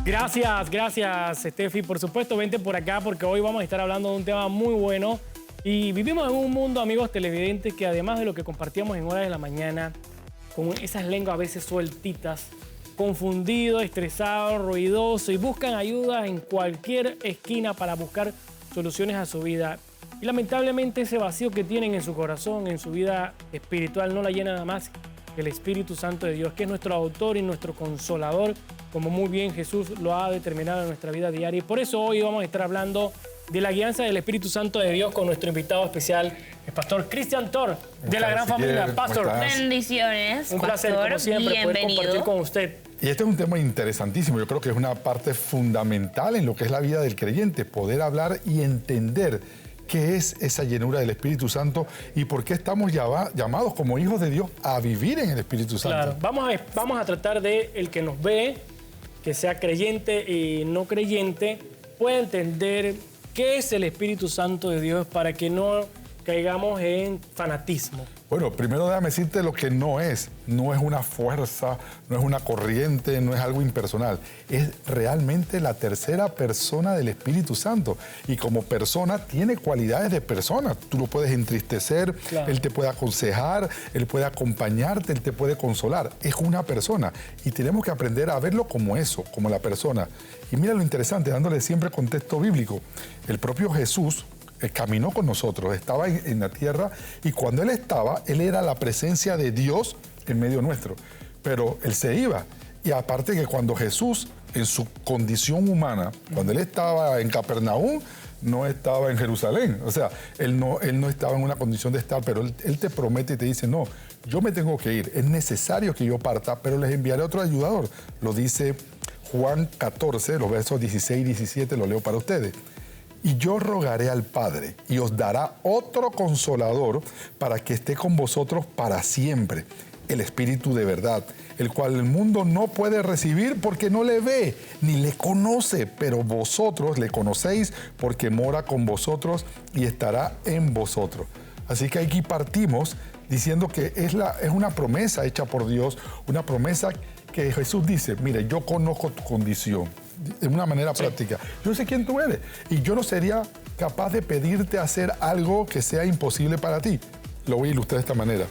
Gracias, Steffi. Por supuesto, vente por acá porque hoy vamos a estar hablando de un tema muy bueno. Y vivimos en un mundo, amigos televidentes, que además de lo que compartíamos en horas de la mañana, con esas lenguas a veces sueltitas, confundido, estresado, ruidoso, y buscan ayuda en cualquier esquina para buscar soluciones a su vida. Y lamentablemente ese vacío que tienen en su corazón, en su vida espiritual, no la llena nada más que el Espíritu Santo de Dios, que es nuestro autor y nuestro consolador, como muy bien Jesús lo ha determinado en nuestra vida diaria. Y por eso hoy vamos a estar hablando de la guianza del Espíritu Santo de Dios con nuestro invitado especial, el pastor Cristian Tor, de la Gran Familia. Pastor, bendiciones. un placer, como siempre, poder compartir con usted. Y este es un tema interesantísimo. Yo creo que es una parte fundamental en lo que es la vida del creyente, poder hablar y entender qué es esa llenura del Espíritu Santo y por qué estamos llamados como hijos de Dios a vivir en el Espíritu Santo. Claro, vamos a tratar de el que nos ve, que sea creyente y no creyente, pueda entender qué es el Espíritu Santo de Dios para que no caigamos en fanatismo. Bueno, primero déjame decirte lo que no es. No es una fuerza, no es una corriente, no es algo impersonal. Es realmente la tercera persona del Espíritu Santo. Y como persona tiene cualidades de persona. Tú lo puedes entristecer, claro. Él te puede aconsejar, Él puede acompañarte, Él te puede consolar. Es una persona. Y tenemos que aprender a verlo como eso, como la persona. Y mira lo interesante, dándole siempre contexto bíblico. El propio Jesús caminó con nosotros, estaba en la tierra y cuando Él estaba, Él era la presencia de Dios en medio nuestro. Pero Él se iba. Y aparte que cuando Jesús, en su condición humana, cuando Él estaba en Capernaum, no estaba en Jerusalén. O sea, Él no estaba en una condición de estar, pero Él te promete y te dice, no, yo me tengo que ir, es necesario que yo parta, pero les enviaré otro ayudador. Lo dice Juan 14, los versos 16 y 17, lo leo para ustedes. Y yo rogaré al Padre y os dará otro consolador para que esté con vosotros para siempre, el Espíritu de verdad, el cual el mundo no puede recibir porque no le ve ni le conoce, pero vosotros le conocéis porque mora con vosotros y estará en vosotros. Así que aquí partimos diciendo que es una promesa hecha por Dios, una promesa que Jesús dice, mire, yo conozco tu condición. De una manera práctica. Yo sé quién tú eres y yo no sería capaz de pedirte hacer algo que sea imposible para ti. Lo voy a ilustrar de esta manera.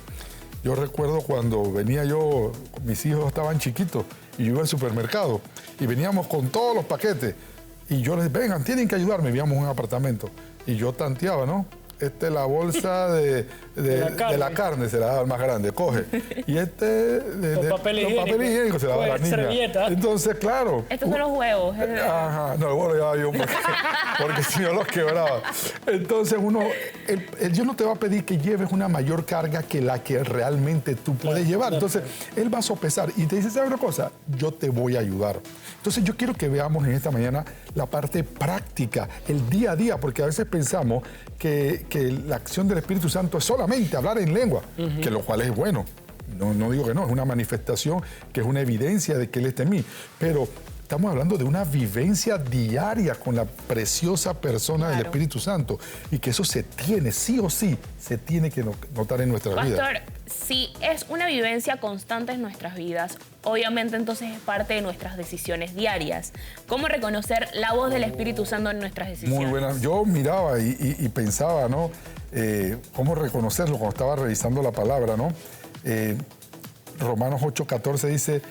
Yo recuerdo cuando venía yo, mis hijos estaban chiquitos y yo iba al supermercado y veníamos con todos los paquetes y yo les dije, vengan, tienen que ayudarme, vivíamos en un apartamento y yo tanteaba, ¿no? Esta es la bolsa de la carne, se la da al más grande, coge. Y los papel higiénico se la da a la niña. Servilleta. Entonces, claro. Estos son los huevos. Ajá, no, bueno, ya yo porque si no los quebraba. Entonces, Dios no te va a pedir que lleves una mayor carga que la que realmente tú puedes llevar. Entonces, Él va a sopesar y te dice, ¿sabes una cosa? Yo te voy a ayudar. Entonces, yo quiero que veamos en esta mañana la parte práctica, el día a día, porque a veces pensamos que la acción del Espíritu Santo es solamente hablar en lengua, que lo cual es bueno. No digo que no, es una manifestación que es una evidencia de que Él está en mí. Pero estamos hablando de una vivencia diaria con la preciosa persona del Espíritu Santo y que eso se tiene, sí o sí, se tiene que notar en nuestra vida. Pastor, si es una vivencia constante en nuestras vidas, obviamente entonces es parte de nuestras decisiones diarias. ¿Cómo reconocer la voz del Espíritu Santo en nuestras decisiones? Muy buena. Yo miraba y pensaba, ¿no? ¿Cómo reconocerlo cuando estaba revisando la palabra, ¿no? Romanos 8:14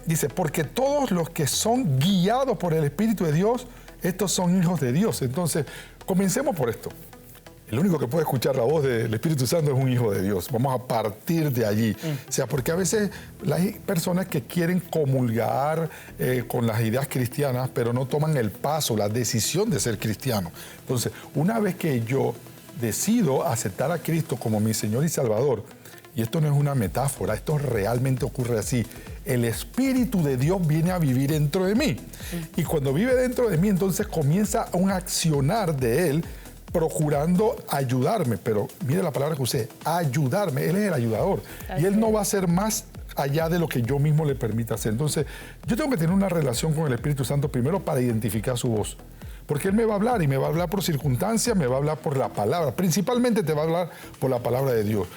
dice, porque todos los que son guiados por el Espíritu de Dios, estos son hijos de Dios. Entonces, comencemos por esto. El único que puede escuchar la voz del Espíritu Santo es un hijo de Dios. Vamos a partir de allí. O sea, porque a veces hay personas que quieren comulgar con las ideas cristianas, pero no toman el paso, la decisión de ser cristiano. Entonces, una vez que yo decido aceptar a Cristo como mi Señor y Salvador, y esto no es una metáfora, esto realmente ocurre así, el Espíritu de Dios viene a vivir dentro de mí. Y cuando vive dentro de mí, entonces comienza un accionar de Él, procurando ayudarme, pero mire la palabra que usé, ayudarme, Él es el ayudador. Y Él no va a hacer más allá de lo que yo mismo le permita hacer. Entonces, yo tengo que tener una relación con el Espíritu Santo primero para identificar su voz. Porque Él me va a hablar y me va a hablar por circunstancias, me va a hablar por la palabra. Principalmente te va a hablar por la palabra de Dios.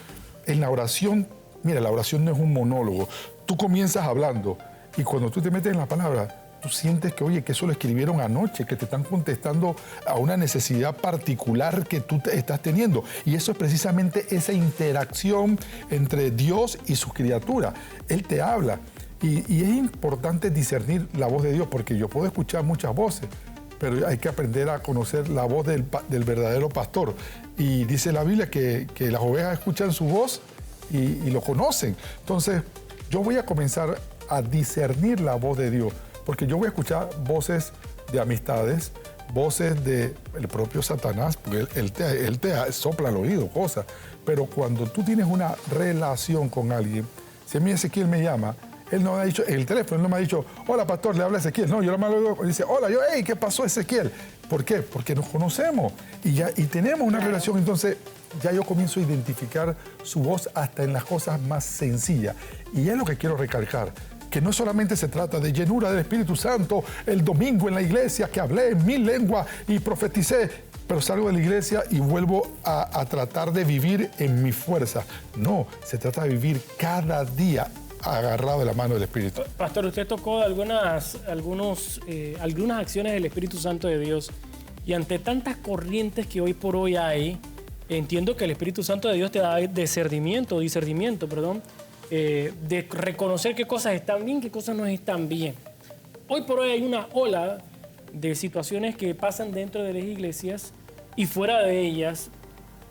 En la oración, mira, la oración no es un monólogo. Tú comienzas hablando Y cuando tú te metes en la palabra, tú sientes que, oye, que eso lo escribieron anoche, que te están contestando a una necesidad particular que tú estás teniendo. Y eso es precisamente esa interacción entre Dios y sus criaturas. Él te habla. Y es importante discernir la voz de Dios, porque yo puedo escuchar muchas voces, pero hay que aprender a conocer la voz del verdadero pastor. Y dice la Biblia que las ovejas escuchan su voz y lo conocen. Entonces, yo voy a comenzar a discernir la voz de Dios, porque yo voy a escuchar voces de amistades, voces del propio Satanás, porque él te sopla al oído cosas. Pero cuando tú tienes una relación con alguien, si a mí Ezequiel me llama, él no me ha dicho, en el teléfono, él no me ha dicho, hola pastor, le habla Ezequiel. No, yo lo malo digo, dice, hola, yo, hey, ¿qué pasó Ezequiel? ¿Por qué? Porque nos conocemos y tenemos una relación. Entonces ya yo comienzo a identificar su voz hasta en las cosas más sencillas. Y es lo que quiero recalcar, que no solamente se trata de llenura del Espíritu Santo, el domingo en la iglesia que hablé en 1000 lenguas y profeticé, pero salgo de la iglesia y vuelvo a tratar de vivir en mi fuerza. No, se trata de vivir cada día agarrado de la mano del Espíritu. Pastor, usted tocó algunas acciones del Espíritu Santo de Dios, y ante tantas corrientes que hoy por hoy hay, entiendo que el Espíritu Santo de Dios te da discernimiento, de reconocer qué cosas están bien, qué cosas no están bien. Hoy por hoy hay una ola de situaciones que pasan dentro de las iglesias y fuera de ellas.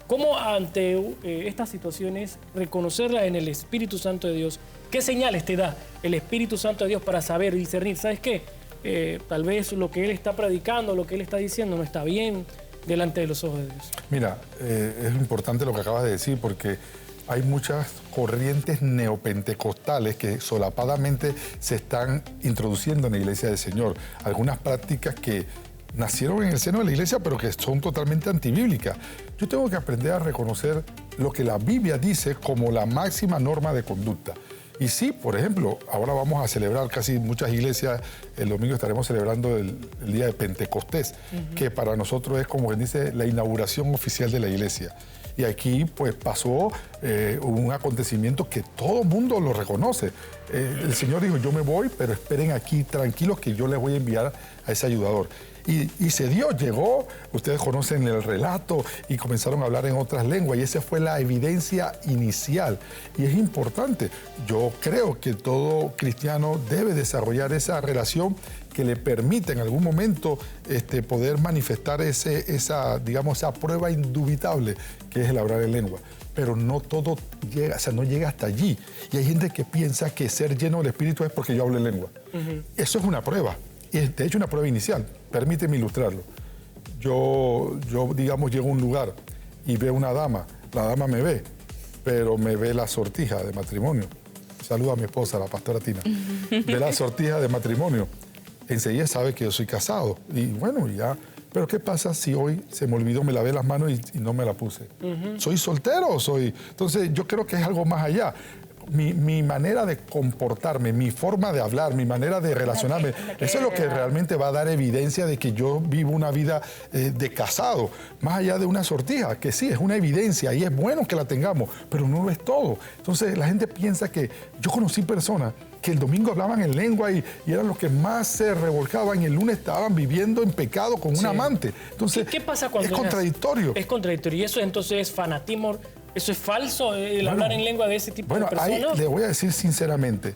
¿Cómo ante estas situaciones reconocerlas en el Espíritu Santo de Dios? ¿Qué señales te da el Espíritu Santo de Dios para saber discernir? ¿Sabes qué? Tal vez lo que Él está predicando, lo que Él está diciendo no está bien delante de los ojos de Dios. Mira, es importante lo que acabas de decir, porque hay muchas corrientes neopentecostales que solapadamente se están introduciendo en la iglesia del Señor. Algunas prácticas que nacieron en el seno de la iglesia, pero que son totalmente antibíblicas. Yo tengo que aprender a reconocer lo que la Biblia dice como la máxima norma de conducta. Y sí, por ejemplo, ahora vamos a celebrar casi muchas iglesias, el domingo estaremos celebrando el día de Pentecostés, que para nosotros es, como quien dice, la inauguración oficial de la iglesia. Y aquí pues pasó un acontecimiento que todo el mundo lo reconoce. El Señor dijo, yo me voy, pero esperen aquí tranquilos que yo les voy a enviar a ese ayudador. Y se dio, llegó, ustedes conocen el relato y comenzaron a hablar en otras lenguas, y esa fue la evidencia inicial. Y es importante, yo creo que todo cristiano debe desarrollar esa relación que le permita en algún momento poder manifestar esa prueba indubitable que es el hablar en lengua. Pero no todo llega, no llega hasta allí. Y hay gente que piensa que ser lleno del Espíritu es porque yo hablo en lengua. Eso es una prueba. Y de hecho una prueba inicial. Permíteme ilustrarlo. Yo llego a un lugar y veo una dama. La dama me ve, pero me ve la sortija de matrimonio. Saludo a mi esposa, la pastora Tina. Ve la sortija de matrimonio. Enseguida sabe que yo soy casado. Y bueno, ya. Pero ¿qué pasa si hoy se me olvidó, me lavé las manos y no me la puse? ¿Soy soltero o soy...? Entonces yo creo que es algo más allá. Mi manera de comportarme, mi forma de hablar, mi manera de relacionarme, eso es lo que realmente va a dar evidencia de que yo vivo una vida de casado, más allá de una sortija, que sí, es una evidencia y es bueno que la tengamos, pero no lo es todo. Entonces la gente piensa que yo conocí personas que el domingo hablaban en lengua y eran los que más se revolcaban, y el lunes estaban viviendo en pecado con un amante. Entonces, ¿Qué pasa cuando es contradictorio? Es contradictorio. ¿Y eso entonces es fanatismo? ¿Eso es falso, el hablar en lengua de ese tipo de personas? Ahí le voy a decir sinceramente,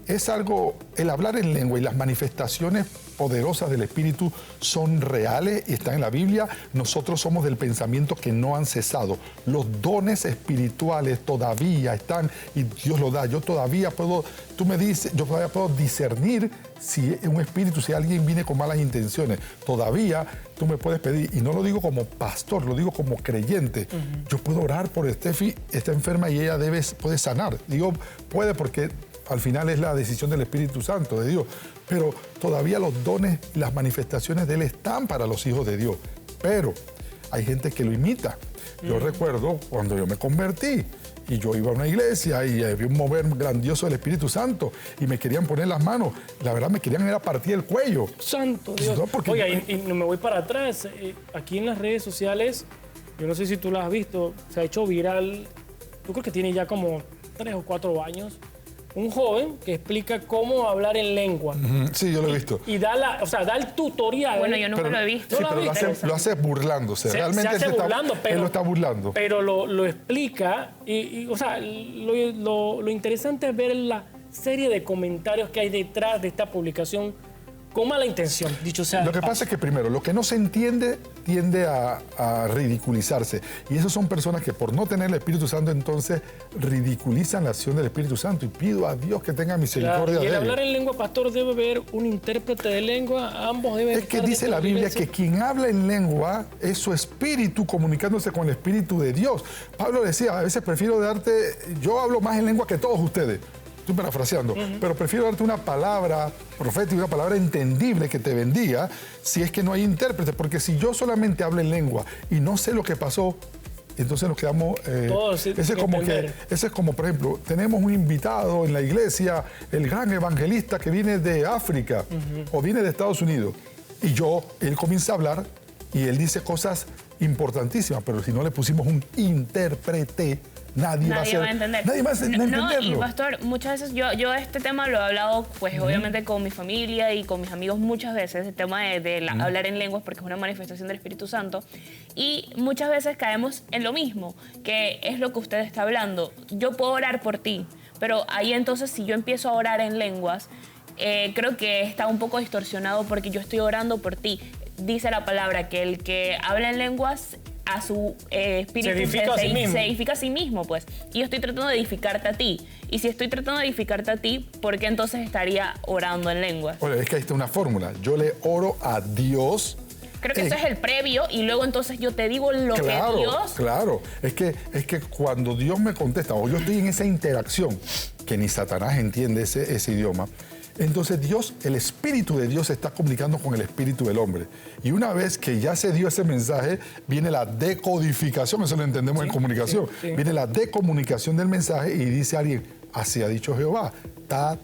es algo, el hablar en lengua y las manifestaciones poderosas del Espíritu son reales y están en la Biblia. Nosotros somos del pensamiento que no han cesado. Los dones espirituales todavía están y Dios los da. Yo todavía puedo, tú me dices, yo todavía puedo discernir si un espíritu, si alguien viene con malas intenciones. Todavía tú me puedes pedir, y no lo digo como pastor, lo digo como creyente. Yo puedo orar por Estefi, está enferma y ella puede sanar. Digo, puede porque al final es la decisión del Espíritu Santo, de Dios. Pero todavía los dones y las manifestaciones de Él están para los hijos de Dios. Pero hay gente que lo imita. Yo recuerdo cuando yo me convertí y yo iba a una iglesia y había un mover grandioso del Espíritu Santo y me querían poner las manos. La verdad me querían era partir el cuello. Santo Dios. No, porque... Oiga, y me voy para atrás. Aquí en las redes sociales, yo no sé si tú lo has visto, se ha hecho viral, yo creo que tiene ya como 3 o 4 años, un joven que explica cómo hablar en lengua. Sí, yo lo he visto. Y da el tutorial. Bueno, yo nunca lo he visto. Sí, ¿No lo pero has visto? lo hace burlándose. Realmente se hace burlando, él lo está burlando. Pero lo explica o sea, lo interesante es ver la serie de comentarios que hay detrás de esta publicación con mala intención, dicho sea. Lo que pasa es que primero, lo que no se entiende tiende a ridiculizarse. Y esas son personas que por no tener el Espíritu Santo entonces ridiculizan la acción del Espíritu Santo. Y pido a Dios que tenga misericordia Y el de hablar ellos. en lengua, pastor, debe haber un intérprete de lengua. Ambos deben Es que estar dice la Biblia que disponibles. quien habla en lengua es su espíritu comunicándose con el Espíritu de Dios. Pablo decía, a veces prefiero yo hablo más en lengua que todos ustedes. Estoy parafraseando, pero prefiero darte una palabra profética, una palabra entendible que te bendiga, si es que no hay intérprete, porque si yo solamente hablo en lengua y no sé lo que pasó, entonces nos quedamos... Todos ese es como, por ejemplo, tenemos un invitado en la iglesia, el gran evangelista que viene de África o viene de Estados Unidos, y él comienza a hablar y él dice cosas importantísimas, pero si no le pusimos un intérprete, nadie va a entender. Nadie va a entenderlo. No, y pastor, muchas veces yo este tema lo he hablado, pues obviamente con mi familia y con mis amigos muchas veces, el tema de hablar en lenguas, porque es una manifestación del Espíritu Santo. Y muchas veces caemos en lo mismo, que es lo que usted está hablando. Yo puedo orar por ti, pero ahí entonces si yo empiezo a orar en lenguas, creo que está un poco distorsionado porque yo estoy orando por ti. Dice la palabra que el que habla en lenguas a su espíritu se edifica a sí mismo, pues. Y yo estoy tratando de edificarte a ti. Y si estoy tratando de edificarte a ti, ¿por qué entonces estaría orando en lenguas? Bueno, es que ahí está una fórmula. Yo le oro a Dios. Creo que eso es el previo y luego entonces yo te digo lo que Dios... Claro, es que cuando Dios me contesta o yo estoy en esa interacción, que ni Satanás entiende ese idioma, entonces el Espíritu de Dios se está comunicando con el Espíritu del hombre. Y una vez que ya se dio ese mensaje, viene la decodificación, eso lo entendemos en comunicación. Sí. Viene la decomunicación del mensaje y dice alguien, así ha dicho Jehová, ta.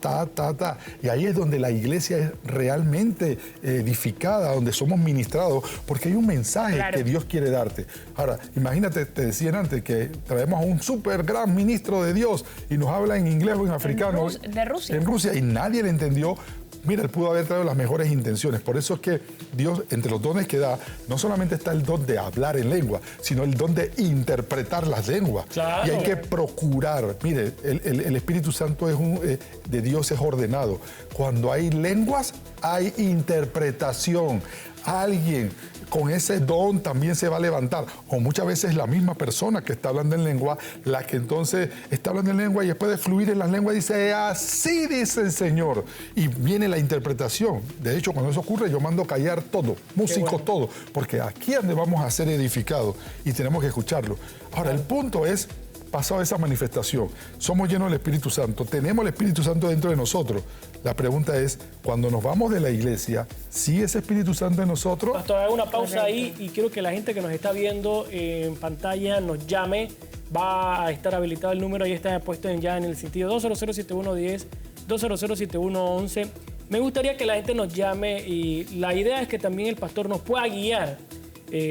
Y ahí es donde la iglesia es realmente edificada, donde somos ministrados, porque hay un mensaje que Dios quiere darte. Ahora, imagínate, te decían antes que traemos a un súper gran ministro de Dios y nos habla en inglés o en africano. De Rusia. En Rusia, y nadie le entendió. Mira, él pudo haber traído las mejores intenciones. Por eso es que Dios, entre los dones que da, no solamente está el don de hablar en lengua, sino el don de interpretar las lenguas. Claro. Y hay que procurar. Mire, el Espíritu Santo de Dios es ordenado. Cuando hay lenguas, hay interpretación. Alguien con ese don también se va a levantar. O muchas veces la misma persona que está hablando en lengua, la que entonces está hablando en lengua y después de fluir en las lenguas dice, así dice el Señor. Y viene la interpretación. De hecho, cuando eso ocurre, yo mando callar todo, músicos, todo, porque aquí es donde vamos a ser edificados y tenemos que escucharlo. Ahora, el punto es, pasado esa manifestación, somos llenos del Espíritu Santo, tenemos el Espíritu Santo dentro de nosotros. La pregunta es, cuando nos vamos de la iglesia, ¿sigue ese Espíritu Santo en nosotros? Pastor, haga una pausa ahí y quiero que la gente que nos está viendo en pantalla nos llame. Va a estar habilitado el número, ahí está puesto ya en el sentido 200-7110, 200-7111. Me gustaría que la gente nos llame y la idea es que también el pastor nos pueda guiar,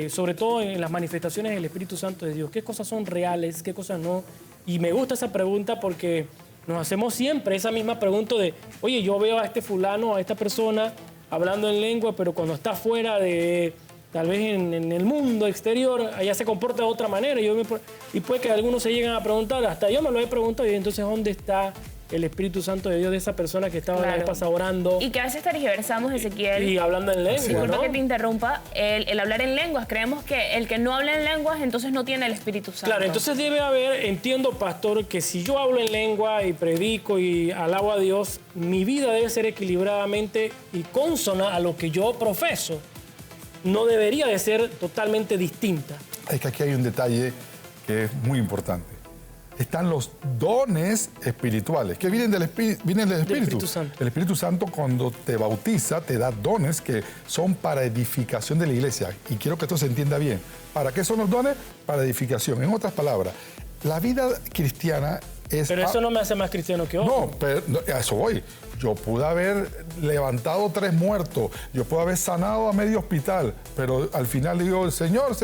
sobre todo en las manifestaciones del Espíritu Santo de Dios. ¿Qué cosas son reales? ¿Qué cosas no? Y me gusta esa pregunta porque nos hacemos siempre esa misma pregunta de, oye, yo veo a este fulano, a esta persona hablando en lengua, pero cuando está fuera de, tal vez en el mundo exterior, allá se comporta de otra manera. Y puede que algunos se lleguen a preguntar, hasta yo me lo he preguntado, y entonces, ¿dónde está el Espíritu Santo de Dios de esa persona que estaba la vez pasada orando? Y que a veces tergiversamos, Ezequiel. Y hablando en lengua, Disculpa ¿no? que te interrumpa. El hablar en lenguas, creemos que el que no habla en lenguas entonces no tiene el Espíritu Santo. Claro, entonces debe haber, entiendo, pastor, que si yo hablo en lengua y predico y alabo a Dios, mi vida debe ser equilibradamente y consona a lo que yo profeso. No debería de ser totalmente distinta. Es que aquí hay un detalle que es muy importante. Están los dones espirituales, que vienen del Espíritu Santo. El Espíritu Santo, cuando te bautiza, te da dones que son para edificación de la iglesia. Y quiero que esto se entienda bien. ¿Para qué son los dones? Para edificación. En otras palabras, la vida cristiana Pero eso no me hace más cristiano que otro. No, pero a eso voy. Yo pude haber levantado 3 muertos, yo pude haber sanado a medio hospital, pero al final le digo, Señor,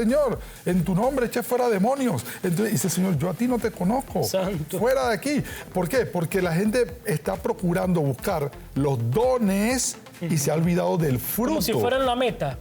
en tu nombre eché fuera demonios. Entonces dice, Señor, yo a ti no te conozco. Santo. Fuera de aquí. ¿Por qué? Porque la gente está procurando buscar los dones y se ha olvidado del fruto. Como si fueran la meta.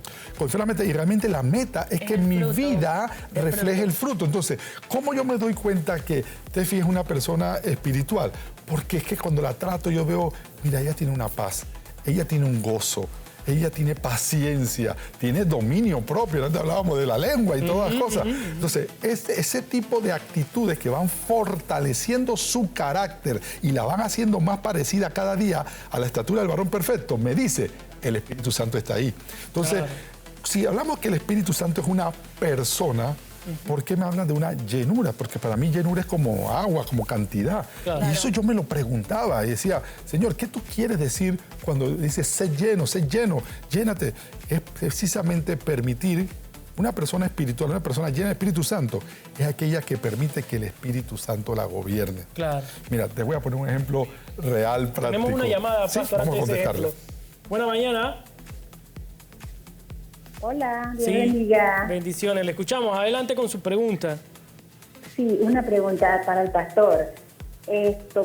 Y realmente la meta es que mi fruto. vida refleje el fruto. Entonces, ¿cómo yo me doy cuenta que Tefi es una persona espiritual? Porque es que cuando la trato yo veo, mira, ella tiene una paz, ella tiene un gozo, ella tiene paciencia, tiene dominio propio. Antes hablábamos de la lengua y todas las cosas. Entonces, ese tipo de actitudes que van fortaleciendo su carácter y la van haciendo más parecida cada día a la estatura del varón perfecto, me dice, el Espíritu Santo está ahí. Entonces, si hablamos que el Espíritu Santo es una persona, ¿por qué me hablan de una llenura? Porque para mí llenura es como agua, como cantidad. Claro. Y eso yo me lo preguntaba y decía, Señor, ¿qué tú quieres decir cuando dices sé lleno, llénate? Es precisamente permitir una persona espiritual, una persona llena del Espíritu Santo, es aquella que permite que el Espíritu Santo la gobierne. Claro. Mira, te voy a poner un ejemplo real, práctico. Tenemos una llamada, Sí, pastor, vamos a antes de ese contestarla. ejemplo. Buena mañana. Hola, Dios Sí, bendiga. bendiciones. Le escuchamos. Adelante con su pregunta. Sí, una pregunta para el pastor.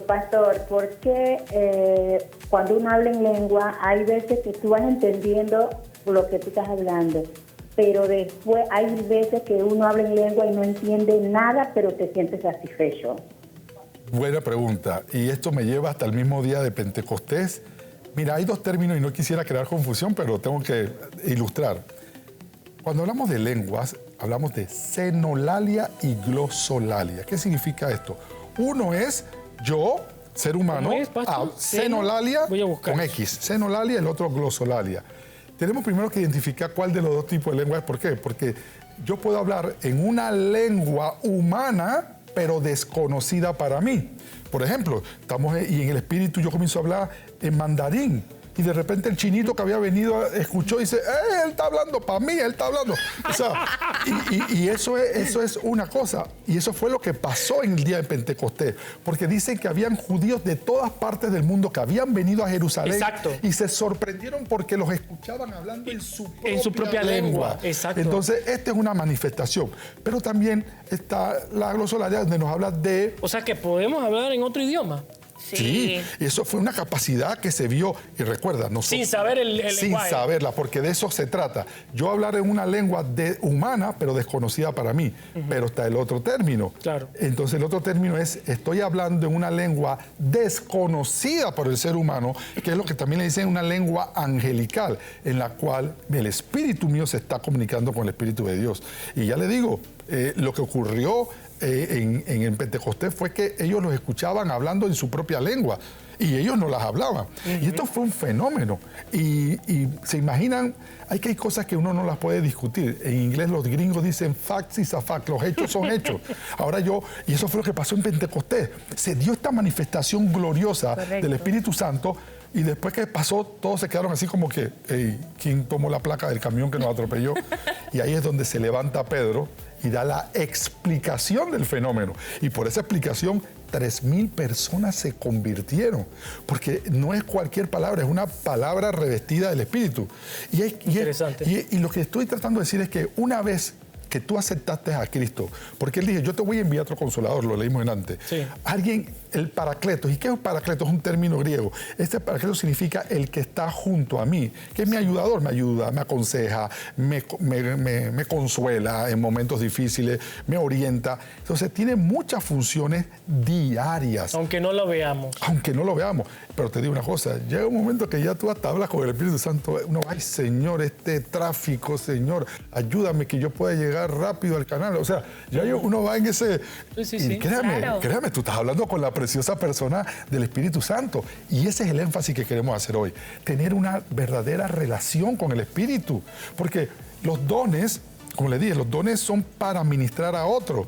Pastor, ¿por qué cuando uno habla en lengua hay veces que tú vas entendiendo lo que tú estás hablando, pero después hay veces que uno habla en lengua y no entiende nada, pero te sientes satisfecho? Buena pregunta. Y esto me lleva hasta el mismo día de Pentecostés. Mira, hay 2 términos y no quisiera crear confusión, pero tengo que ilustrar. Cuando hablamos de lenguas, hablamos de senolalia y glosolalia. ¿Qué significa esto? Uno es yo, ser humano, ¿Cómo es, pastor? senolalia Voy a buscar. con X, senolalia, el otro glosolalia. Tenemos primero que identificar cuál de los 2 tipos de lengua es. ¿Por qué? Porque yo puedo hablar en una lengua humana, pero desconocida para mí. Por ejemplo, y en el espíritu yo comienzo a hablar en mandarín. Y de repente el chinito que había venido escuchó y dice, él está hablando para mí, él está hablando. O sea, y eso es una cosa. Y eso fue lo que pasó en el día de Pentecostés. Porque dicen que habían judíos de todas partes del mundo que habían venido a Jerusalén. Exacto. Y se sorprendieron porque los escuchaban hablando en su propia lengua. Exacto. Entonces, esta es una manifestación. Pero también está la glosolalia donde nos habla de... O sea que podemos hablar en otro idioma. Sí, eso fue una capacidad que se vio, y recuerda, nosotros, Sin saber el sin lenguaje. saberla, porque de eso se trata. Yo hablar en una lengua humana, pero desconocida para mí, pero está el otro término. Claro. Entonces el otro término es, estoy hablando en una lengua desconocida por el ser humano, que es lo que también le dicen una lengua angelical, en la cual el espíritu mío se está comunicando con el espíritu de Dios. Y ya le digo, lo que ocurrió en el Pentecostés fue que ellos los escuchaban hablando en su propia lengua y ellos no las hablaban. Y esto fue un fenómeno. Y se imaginan, hay cosas que uno no las puede discutir. En inglés los gringos dicen facts is a fact, los hechos son hechos. Y eso fue lo que pasó en Pentecostés. Se dio esta manifestación gloriosa del Espíritu Santo. Y después que pasó, todos se quedaron así como que, ¿quién tomó la placa del camión que nos atropelló? Y ahí es donde se levanta Pedro y da la explicación del fenómeno. Y por esa explicación, 3,000 personas se convirtieron. Porque no es cualquier palabra, es una palabra revestida del Espíritu. Interesante. Y lo que estoy tratando de decir es que una vez que tú aceptaste a Cristo, porque Él dijo, yo te voy a enviar otro consolador, lo leímos en antes. Sí. Alguien, el paracletos. ¿Y qué es un paracletos? Es un término griego. Este paracletos significa el que está junto a mí, que es mi ayudador, me ayuda, me aconseja, me consuela en momentos difíciles, me orienta. Entonces tiene muchas funciones diarias. Aunque no lo veamos. Aunque no lo veamos. Pero te digo una cosa, llega un momento que ya tú hasta hablas con el Espíritu Santo. Uno, ay, Señor, este tráfico, Señor, ayúdame que yo pueda llegar rápido al canal. O sea, ya uno va en ese... Sí. Y créame, Claro. créame, tú estás hablando con la preciosa persona del Espíritu Santo. Y ese es el énfasis que queremos hacer hoy. Tener una verdadera relación con el Espíritu. Porque los dones, como le dije, los dones son para ministrar a otro.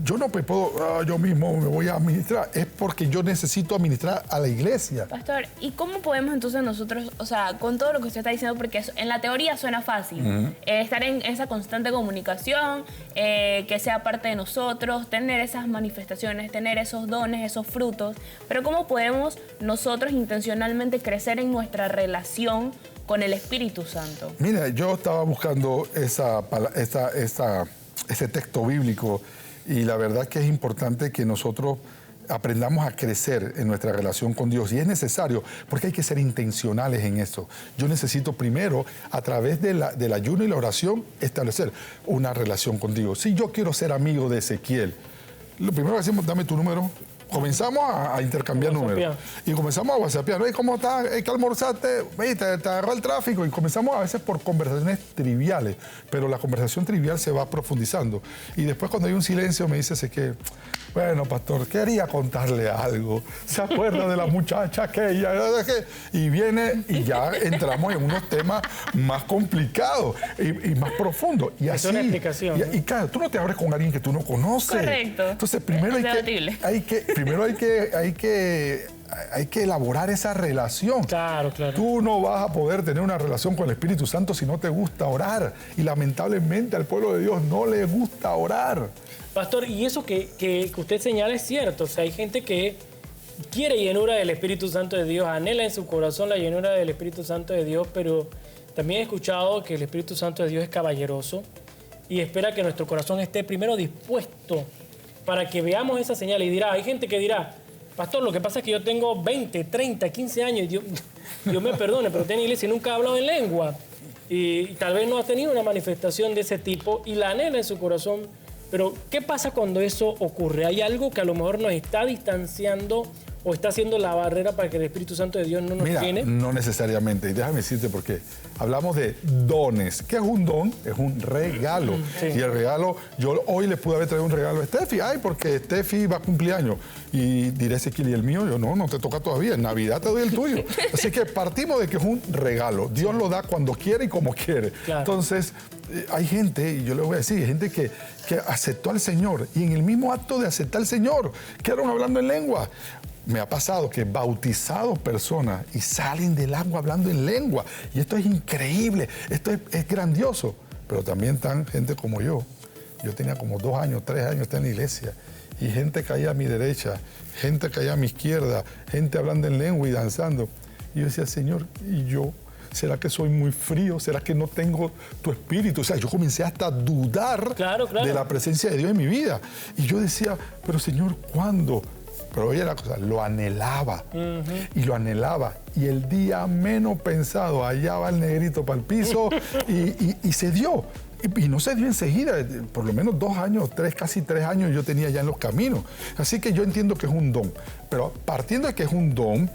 yo no me puedo, yo mismo me voy a administrar, es porque yo necesito administrar a la iglesia. Pastor, ¿y cómo podemos entonces nosotros, o sea, con todo lo que usted está diciendo, porque en la teoría suena fácil, estar en esa constante comunicación, que sea parte de nosotros, tener esas manifestaciones, tener esos dones, esos frutos, pero ¿cómo podemos nosotros intencionalmente crecer en nuestra relación con el Espíritu Santo? Mira, yo estaba buscando ese texto bíblico y la verdad que es importante que nosotros aprendamos a crecer en nuestra relación con Dios y es necesario porque hay que ser intencionales en eso. Yo necesito primero, a través del ayuno y la oración, establecer una relación contigo. Si yo quiero ser amigo de Ezequiel, lo primero que hacemos, dame tu número. Comenzamos a intercambiar números y comenzamos a whatsappear. ¿Cómo estás? ¿Qué almorzaste? Te agarró el tráfico y comenzamos a veces por conversaciones triviales, pero la conversación trivial se va profundizando. Y después cuando hay un silencio me dices que, bueno, pastor, quería contarle algo. ¿Se acuerda de la muchacha aquella? Y viene y ya entramos en unos temas más complicados y más profundos. Y así. Es una explicación. Y claro, tú no te abres con alguien que tú no conoces. Correcto. Entonces primero hay que elaborar esa relación. Claro. Tú no vas a poder tener una relación con el Espíritu Santo si no te gusta orar. Y lamentablemente al pueblo de Dios no le gusta orar. Pastor, y eso que usted señala es cierto. O sea, hay gente que quiere llenura del Espíritu Santo de Dios, anhela en su corazón la llenura del Espíritu Santo de Dios, pero también he escuchado que el Espíritu Santo de Dios es caballeroso y espera que nuestro corazón esté primero dispuesto para que veamos esa señal. Y hay gente que dirá, pastor, lo que pasa es que yo tengo 20, 30, 15 años, Dios me perdone, pero usted en la iglesia nunca ha hablado en lengua. Y tal vez no ha tenido una manifestación de ese tipo y la anhela en su corazón. Pero, ¿qué pasa cuando eso ocurre? ¿Hay algo que a lo mejor nos está distanciando o está haciendo la barrera para que el Espíritu Santo de Dios no nos llene? No necesariamente. Y déjame decirte por qué. Hablamos de dones. ¿Qué es un don? Es un regalo. Sí. Y el regalo, yo hoy le pude haber traído un regalo a Steffi. Porque Steffi va a cumplir años. Y diré, Ezequiel, ¿y el mío? Yo, no te toca todavía. En Navidad te doy el tuyo. Así que partimos de que es un regalo. Dios lo da cuando quiere y como quiere. Claro. Entonces, hay gente, y yo les voy a decir, hay gente que aceptó al Señor. Y en el mismo acto de aceptar al Señor, quedaron hablando en lengua. Me ha pasado que he bautizado personas y salen del agua hablando en lengua. Y esto es increíble, esto es grandioso. Pero también están gente como yo. Yo tenía como 2 años, 3 años en la iglesia. Y gente caía a mi derecha, gente caía a mi izquierda, gente hablando en lengua y danzando. Y yo decía, Señor, ¿y yo? ¿Será que soy muy frío? ¿Será que no tengo tu espíritu? O sea, yo comencé hasta a dudar de la presencia de Dios en mi vida. Y yo decía, pero Señor, ¿cuándo? Pero oye la cosa, lo anhelaba y lo anhelaba. Y el día menos pensado, allá va el negrito para el piso y se dio. Y no se dio enseguida, por lo menos 2 años, casi 3 años yo tenía ya en los caminos. Así que yo entiendo que es un don. Pero partiendo de que es un don,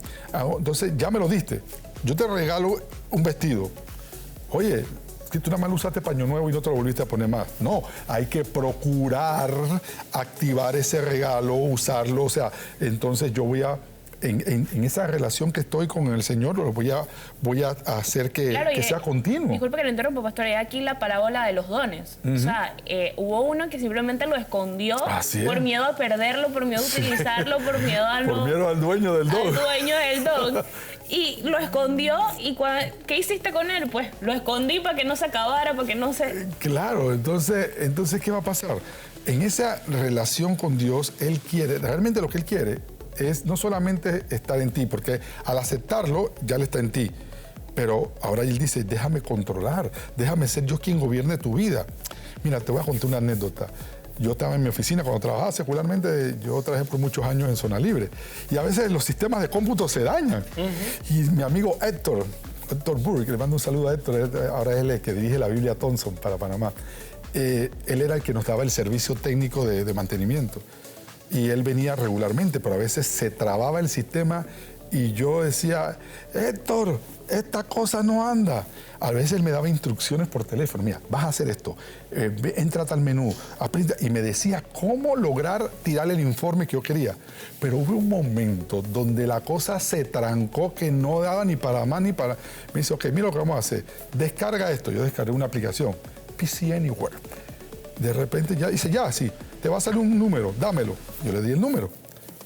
entonces ya me lo diste. Yo te regalo un vestido. Oye, que tú nada más usaste paño nuevo y no te lo volviste a poner más. No, hay que procurar activar ese regalo, usarlo. O sea, entonces yo voy a, en esa relación que estoy con el Señor, lo voy a hacer que sea continuo. Disculpe que lo interrumpa, pastor, es aquí la parábola de los dones. O sea, hubo uno que simplemente lo escondió por miedo a perderlo, por miedo a utilizarlo, por miedo a no... Por miedo al dueño del don. Al dueño del don. Y lo escondió. ¿Y qué hiciste con él? Pues lo escondí para que no se acabara, para que no se... Claro, entonces, ¿qué va a pasar? En esa relación con Dios, Él quiere, realmente lo que Él quiere es no solamente estar en ti, porque al aceptarlo ya Él está en ti. Pero ahora Él dice, déjame controlar, déjame ser yo quien gobierne tu vida. Mira, te voy a contar una anécdota. Yo estaba en mi oficina cuando trabajaba secularmente, yo trabajé por muchos años en zona libre. Y a veces los sistemas de cómputo se dañan. Y mi amigo Héctor Burke, que le mando un saludo a Héctor, ahora es el que dirige la Biblia Thompson para Panamá. Él era el que nos daba el servicio técnico de mantenimiento. Y él venía regularmente, pero a veces se trababa el sistema y yo decía, Héctor, esta cosa no anda. A veces él me daba instrucciones por teléfono. Mira, vas a hacer esto, entra a tal menú, aprieta, y me decía cómo lograr tirarle el informe que yo quería. Pero hubo un momento donde la cosa se trancó que no daba ni para más ni para... Me dice, ok, mira lo que vamos a hacer. Descarga esto. Yo descargué una aplicación, PC Anywhere. De repente ya, dice, ya, sí. te va a salir un número, dámelo. Yo le di el número.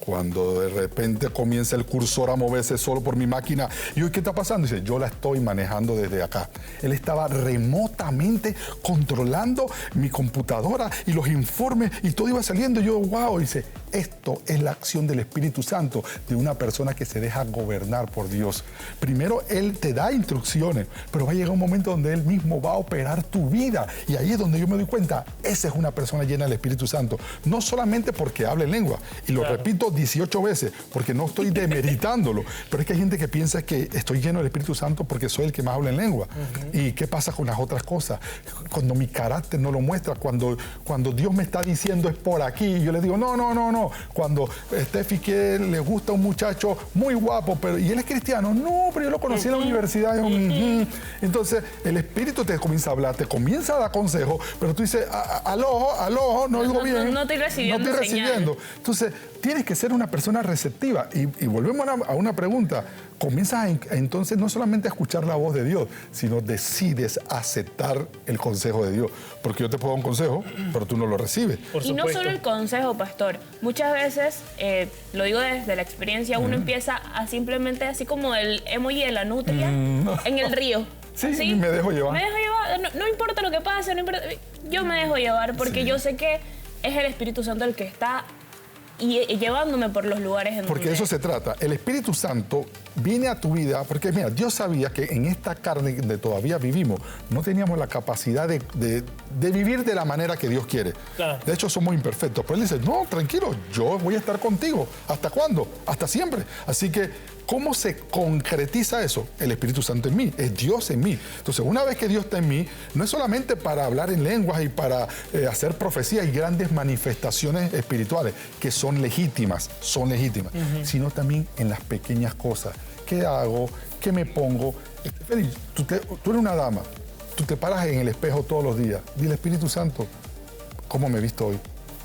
Cuando de repente comienza el cursor a moverse solo por mi máquina, y yo, ¿qué está pasando? Dice, yo la estoy manejando desde acá. Él estaba remotamente controlando mi computadora y los informes, y todo iba saliendo. Yo, wow, dice, esto es la acción del Espíritu Santo de una persona que se deja gobernar por Dios. Primero, Él te da instrucciones, pero va a llegar un momento donde Él mismo va a operar tu vida. Y ahí es donde yo me doy cuenta, esa es una persona llena del Espíritu Santo. No solamente porque habla en lengua, y lo repito 18 veces, porque no estoy demeritándolo, pero es que hay gente que piensa que estoy lleno del Espíritu Santo porque soy el que más habla en lengua. ¿Y qué pasa con las otras cosas? Cuando mi carácter no lo muestra, cuando Dios me está diciendo es por aquí, y yo le digo, no. Cuando Steffi que le gusta un muchacho muy guapo, y él es cristiano, no, pero yo lo conocí en la universidad. Entonces, el Espíritu te comienza a hablar, te comienza a dar consejos, pero tú dices, aló, no oigo bien. No estoy recibiendo. No estoy recibiendo. Entonces, tienes que ser una persona receptiva. Y volvemos a una pregunta. Comienzas entonces no solamente a escuchar la voz de Dios, sino decides aceptar el consejo de Dios. Porque yo te puedo dar un consejo, pero tú no lo recibes. Y no solo el consejo, pastor. Muchas veces, lo digo desde la experiencia, uno empieza a simplemente, así como el emoji de la nutria, en el río. Sí, ¿Sí? me dejo llevar. Me dejo llevar, no importa lo que pase, no importa, yo me dejo llevar porque yo sé que es el Espíritu Santo el que está llevándome por los lugares en porque donde... eso se trata. El Espíritu Santo viene a tu vida, porque mira, Dios sabía que en esta carne donde todavía vivimos, no teníamos la capacidad de vivir de la manera que Dios quiere. Claro. De hecho, somos imperfectos. Pero Él dice, no, tranquilo, yo voy a estar contigo. ¿Hasta cuándo? Hasta siempre. Así que, ¿cómo se concretiza eso? El Espíritu Santo en mí, es Dios en mí. Entonces, una vez que Dios está en mí, no es solamente para hablar en lenguas y para hacer profecías y grandes manifestaciones espirituales, que son legítimas, sino también en las pequeñas cosas. ¿Qué hago? ¿Qué me pongo? Feliz, tú eres una dama, tú te paras en el espejo todos los días. Dile, Espíritu Santo, ¿cómo me he visto hoy?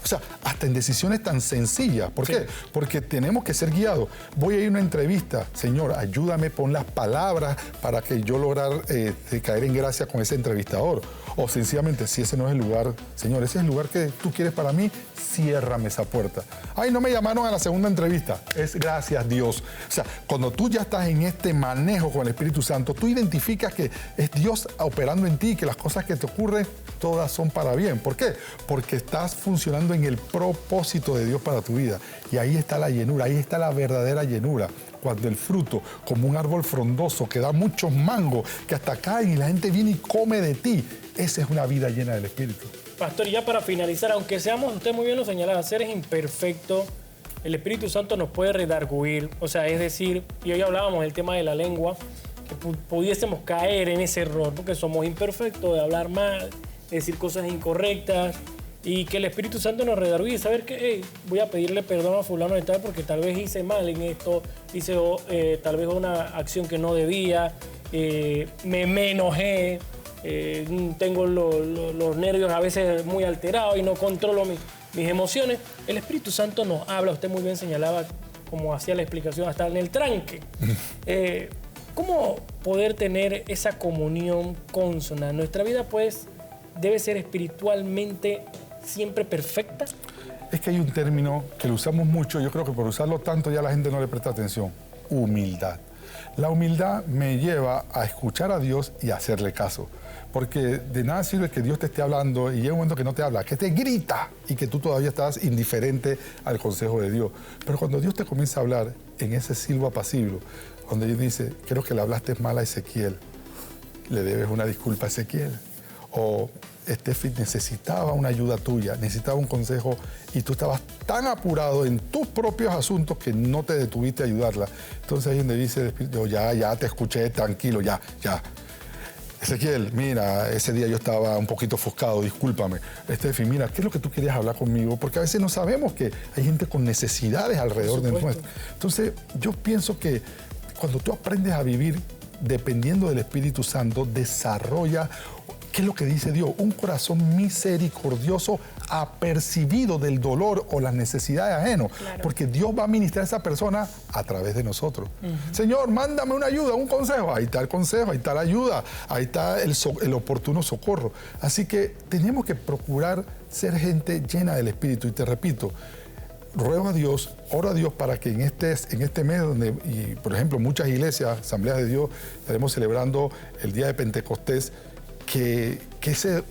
O sea, hasta en decisiones tan sencillas. ¿Por qué? Porque tenemos que ser guiados. Voy a ir a una entrevista. Señor, ayúdame, pon las palabras para que yo lograr caer en gracia con ese entrevistador. O sencillamente, si ese no es el lugar, Señor, ese es el lugar que tú quieres para mí, ciérrame esa puerta. Ay, no me llamaron a la segunda entrevista. Es gracias Dios. O sea, cuando tú ya estás en este manejo con el Espíritu Santo, tú identificas que es Dios operando en ti, que las cosas que te ocurren, todas son para bien. ¿Por qué? Porque estás funcionando en el propósito de Dios para tu vida. Y ahí está la llenura, ahí está la verdadera llenura. Cuando el fruto, como un árbol frondoso que da muchos mangos, que hasta caen y la gente viene y come de ti, esa es una vida llena del Espíritu. Pastor, y ya para finalizar, aunque seamos, usted muy bien lo señalaba, seres imperfectos, el Espíritu Santo nos puede redarguir. O sea, es decir, y hoy hablábamos del tema de la lengua, que pudiésemos caer en ese error, porque somos imperfectos, de hablar mal, de decir cosas incorrectas, y que el Espíritu Santo nos redarguye y saber que hey, voy a pedirle perdón a fulano de tal porque tal vez hice mal en esto, hice tal vez una acción que no debía, me enojé, tengo los nervios a veces muy alterados y no controlo mis emociones. El Espíritu Santo nos habla, usted muy bien señalaba, como hacía la explicación, hasta en el tranque. ¿Cómo poder tener esa comunión consona? Nuestra vida, pues, debe ser espiritualmente siempre perfecta. Es que hay un término que lo usamos mucho, yo creo que por usarlo tanto ya la gente no le presta atención. Humildad. La humildad me lleva a escuchar a Dios y a hacerle caso. Porque de nada sirve que Dios te esté hablando y llega un momento que no te habla, que te grita y que tú todavía estás indiferente al consejo de Dios. Pero cuando Dios te comienza a hablar en ese silbo apacible, donde Dios dice, creo que le hablaste mal a Ezequiel, le debes una disculpa a Ezequiel. O Steffi necesitaba una ayuda tuya, necesitaba un consejo y tú estabas tan apurado en tus propios asuntos que no te detuviste a ayudarla. Entonces ahí donde dice, ya te escuché, tranquilo, ya. Ezequiel, mira, ese día yo estaba un poquito ofuscado, discúlpame. Steffi, mira, ¿qué es lo que tú querías hablar conmigo? Porque a veces no sabemos que hay gente con necesidades alrededor de nosotros. Entonces yo pienso que cuando tú aprendes a vivir dependiendo del Espíritu Santo, desarrolla ¿Qué es lo que dice Dios? Un corazón misericordioso, apercibido del dolor o las necesidades ajenas. Claro. Porque Dios va a ministrar a esa persona a través de nosotros. Señor, mándame una ayuda, un consejo. Ahí está el consejo, ahí está la ayuda, ahí está el oportuno socorro. Así que tenemos que procurar ser gente llena del Espíritu. Y te repito, ruego a Dios, oro a Dios para que en este mes, donde, y por ejemplo, muchas iglesias, Asambleas de Dios, estaremos celebrando el día de Pentecostés, que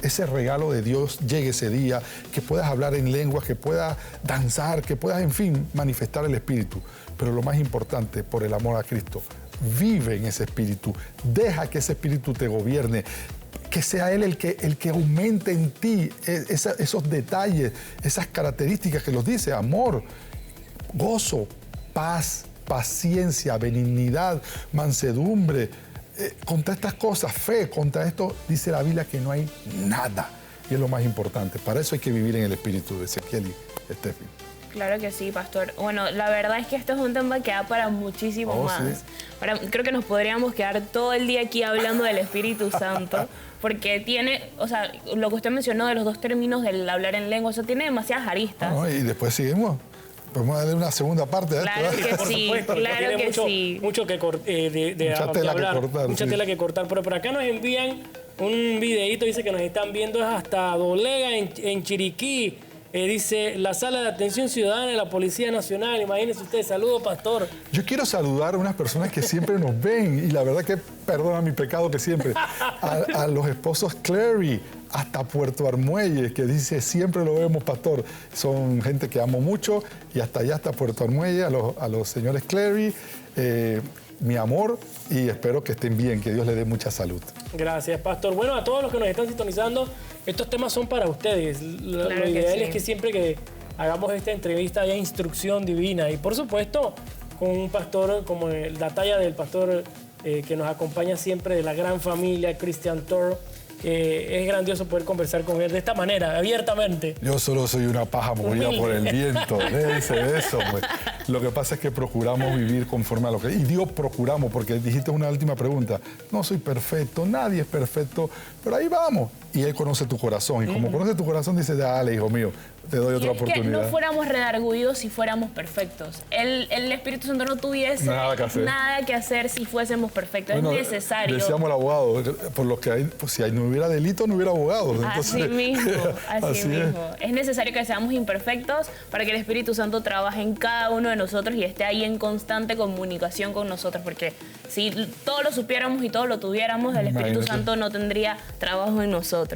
ese regalo de Dios llegue ese día, que puedas hablar en lenguas, que puedas danzar, que puedas, en fin, manifestar el Espíritu. Pero lo más importante, por el amor a Cristo, vive en ese Espíritu, deja que ese Espíritu te gobierne, que sea Él el que aumente en ti esos detalles, esas características que los dice: amor, gozo, paz, paciencia, benignidad, mansedumbre. Contra estas cosas, fe, contra esto dice la Biblia que no hay nada. Y es lo más importante. Para eso hay que vivir en el Espíritu de Ezequiel y Estefi. Claro que sí, pastor. Bueno, la verdad es que esto es un tema que da para muchísimo más. Sí. Creo que nos podríamos quedar todo el día aquí hablando del Espíritu Santo, porque tiene, o sea, lo que usted mencionó de los dos términos del hablar en lengua, eso tiene demasiadas aristas. Y después seguimos. Podemos darle una segunda parte. Claro que por sí, supuesto, claro que sí. Mucho que mucha tela que cortar. Mucha tela que cortar. Pero por acá nos envían un videíto, dice que nos están viendo hasta Dolega en Chiriquí. Dice la Sala de Atención Ciudadana de la Policía Nacional. Imagínense ustedes. Saludos, pastor. Yo quiero saludar a unas personas que siempre nos ven, y la verdad que perdona mi pecado que siempre. A los esposos Clary, hasta Puerto Armuelles, que dice siempre lo vemos, pastor. Son gente que amo mucho, y hasta allá, hasta Puerto Armuelles, a los señores Clary, mi amor, y espero que estén bien, que Dios les dé mucha salud. Gracias, pastor. Bueno, a todos los que nos están sintonizando, estos temas son para ustedes. Lo ideal es que siempre que hagamos esta entrevista haya instrucción divina, y por supuesto con un pastor como la talla del pastor que nos acompaña siempre, de la gran familia Christian Toro. Es grandioso poder conversar con él de esta manera, abiertamente. Yo solo soy una paja movida por el viento. Déjense de eso, pues. Lo que pasa es que procuramos vivir conforme a lo que... Y digo procuramos, porque dijiste una última pregunta. No soy perfecto, nadie es perfecto, pero ahí vamos. Y Él conoce tu corazón. Y como conoce tu corazón, dice: dale, hijo mío, te doy otra oportunidad. Que no fuéramos redargüidos si fuéramos perfectos. El Espíritu Santo no tuviese nada que hacer si fuésemos perfectos. Bueno, es necesario. Decíamos el abogado, por lo que hay, pues, si no hubiera delito, no hubiera abogados. Entonces, así mismo, así mismo. Es necesario que seamos imperfectos para que el Espíritu Santo trabaje en cada uno de nosotros y esté ahí en constante comunicación con nosotros. Porque si todo lo supiéramos y todo lo tuviéramos, el Espíritu Santo no tendría trabajo en nosotros.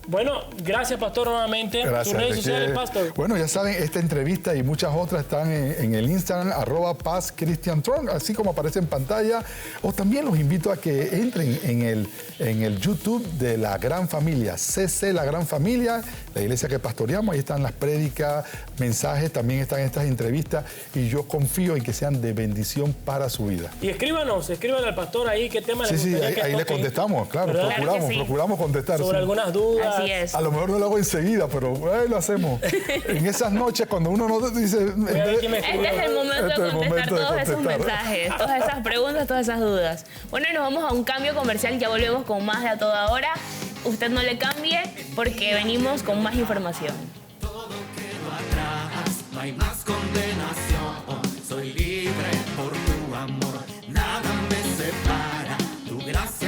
Bueno, gracias, pastor, nuevamente. Gracias. Sus redes sociales, pastor. Bueno, ya saben, esta entrevista y muchas otras están en el Instagram, @PazChristianTron, así como aparece en pantalla. O también los invito a que entren en el YouTube de La Gran Familia, CC La Gran Familia, la iglesia que pastoreamos. Ahí están las prédicas, mensajes, también están estas entrevistas, y yo confío en que sean de bendición para su vida. Y escríbanle al pastor ahí qué tema le gustaría que ahí le contestamos, claro, procuramos contestar. Sobre algunas dudas. Así es. A lo mejor no lo hago enseguida, pero lo hacemos. En esas noches cuando uno no dice... Este es el momento de contestar todos esos mensajes, todas esas preguntas, todas esas dudas. Bueno, y nos vamos a un cambio comercial, ya volvemos con más de A Toda Hora. Usted no le cambie porque venimos con más información. Todo quedó atrás, no hay más condenación.